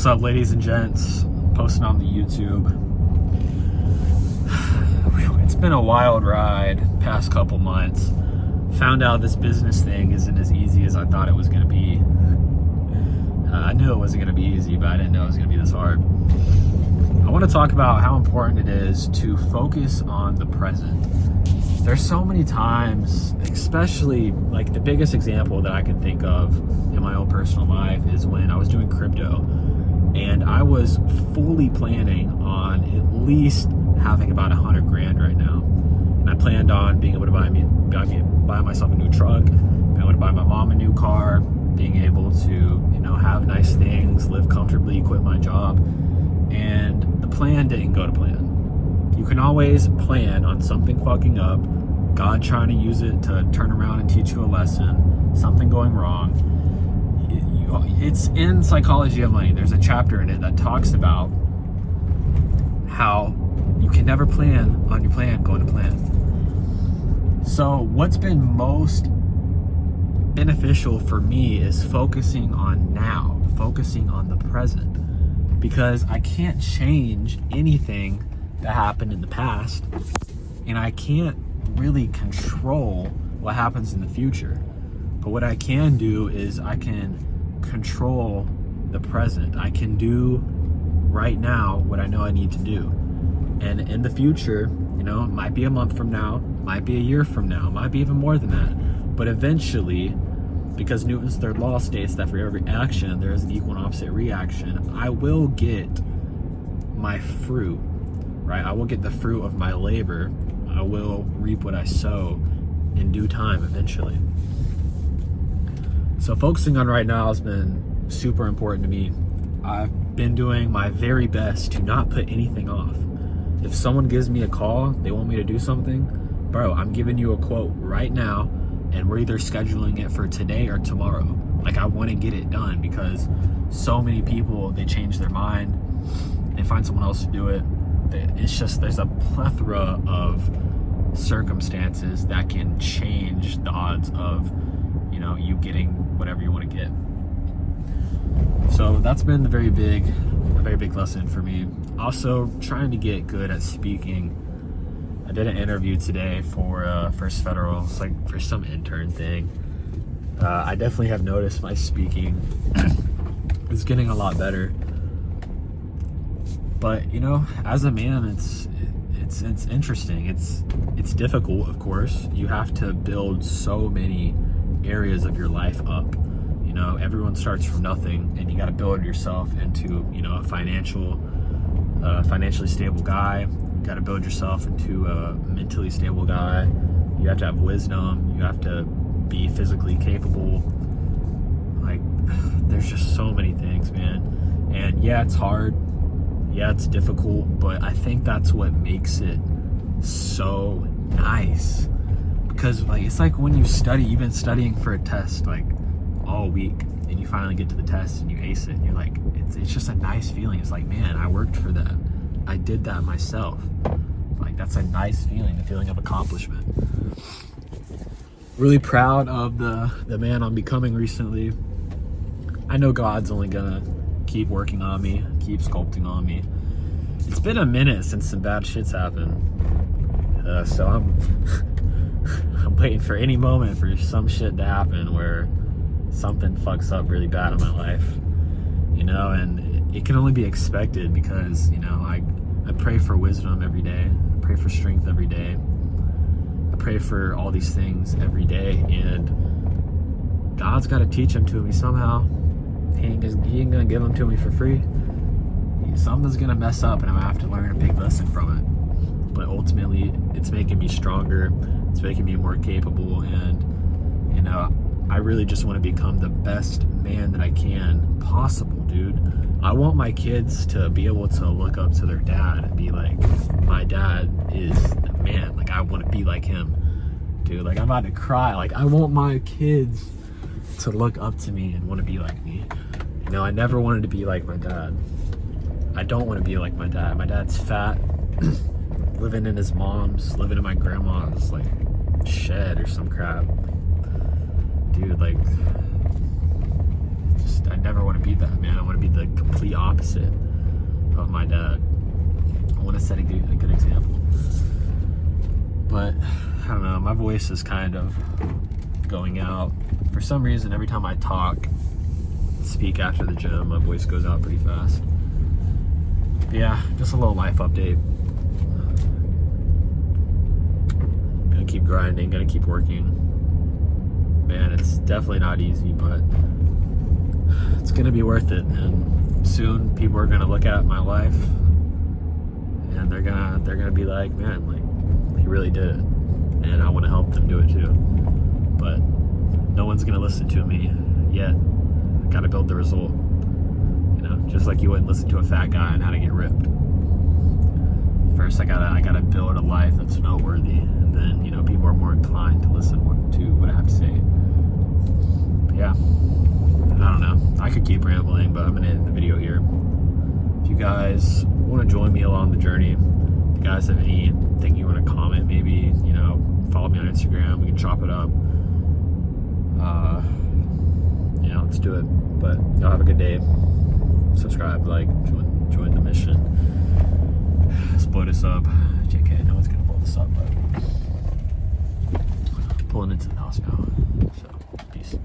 What's up, ladies and gents? Posting on the YouTube. It's been a wild ride past couple months. Found out this business thing isn't as easy as I thought it was going to be. I knew it wasn't going to be easy, but I didn't know it was going to be this hard. I want to talk about how important it is to focus on the present. There's so many times, especially like the biggest example that I can think of in my own personal life is when I was doing crypto. And I was fully planning on at least having about 100 grand right now. And I planned on being able to buy myself a new truck, being able to buy my mom a new car, being able to, have nice things, live comfortably, quit my job. And the plan didn't go to plan. You can always plan on something fucking up, God trying to use it to turn around and teach you a lesson, something going wrong. It's in Psychology of Money. There's a chapter in it that talks about how you can never plan on your plan going to plan. So what's been most beneficial for me is focusing on now, focusing on the present, because I can't change anything that happened in the past, and I can't really control what happens in the future. But what I can do is I can control the present. I can do right now what I know I need to do. And in the future, it might be a month from now, might be a year from now, might be even more than that. But eventually, because Newton's third law states that for every action, there is an equal and opposite reaction, I will get my fruit, right? I will get the fruit of my labor. I will reap what I sow in due time eventually. So focusing on right now has been super important to me. I've been doing my very best to not put anything off. If someone gives me a call, they want me to do something, bro, I'm giving you a quote right now, and we're either scheduling it for today or tomorrow. Like, I want to get it done because so many people, they change their mind, they find someone else to do it. It's just, there's a plethora of circumstances that can change the odds of you getting whatever you want to get. So that's been a very big lesson for me. Also, trying to get good at speaking. I did an interview today for First Federal. It's like for some intern thing. I definitely have noticed my speaking is getting a lot better. But as a man, it's interesting. It's difficult, of course. You have to build so many areas of your life up. Everyone starts from nothing, and you got to build yourself into a financially stable guy. You got to build yourself into a mentally stable guy. You have to have wisdom. You have to be physically capable. Like, there's just so many things, man. And yeah, it's hard. Yeah, it's difficult, but I think that's what makes it so nice. Because it's like when you study, you've been studying for a test like all week, and you finally get to the test and you ace it, and you're like, it's just a nice feeling. It's like, man, I worked for that. I did that myself. Like, that's a nice feeling, the feeling of accomplishment. Really proud of the man I'm becoming recently. I know God's only gonna keep working on me, keep sculpting on me. It's been a minute since some bad shit's happened. So I'm waiting for any moment for some shit to happen where something fucks up really bad in my life, and it can only be expected because, I pray for wisdom every day. I pray for strength every day. I pray for all these things every day, and God's got to teach them to me somehow. He ain't gonna give them to me for free. Something's gonna mess up, and I'm gonna have to learn a big lesson from it. But ultimately, it's making me stronger. It's making me more capable, and I really just want to become the best man that I can possible, dude. I want my kids to be able to look up to their dad and be like, my dad is the man. Like, I want to be like him, dude. Like, I'm about to cry. Like, I want my kids to look up to me and want to be like me. I never wanted to be like my dad. I don't want to be like my dad. My dad's fat, living in his mom's, living in my grandma's like shed or some crap. Dude, like, I never want to be that, man. I want to be the complete the opposite of my dad. I want to set a good example. But I don't know, my voice is kind of going out. For some reason, every time I speak after the gym, my voice goes out pretty fast. But yeah, just a little life update. Gonna keep grinding, gonna keep working. Man, it's definitely not easy, but it's gonna be worth it. And soon people are gonna look at my life and they're gonna be like, man, like, he really did it. And I want to help them do it too. But no one's gonna listen to me yet. I gotta build the result. You know, just like you wouldn't listen to a fat guy on how to get ripped. First, I gotta build a life that's noteworthy, and then, you know, people are more inclined to listen to what I have to say. But yeah, I don't know. I could keep rambling, but I'm gonna end the video here. If you guys want to join me along the journey, if you guys have anything you want to comment, maybe, you know, follow me on Instagram. We can chop it up. Yeah, let's do it. But y'all have a good day. Subscribe, like, join the mission. Let's blow this up. JK, no one's gonna blow this up, but pulling into the house now. So, peace.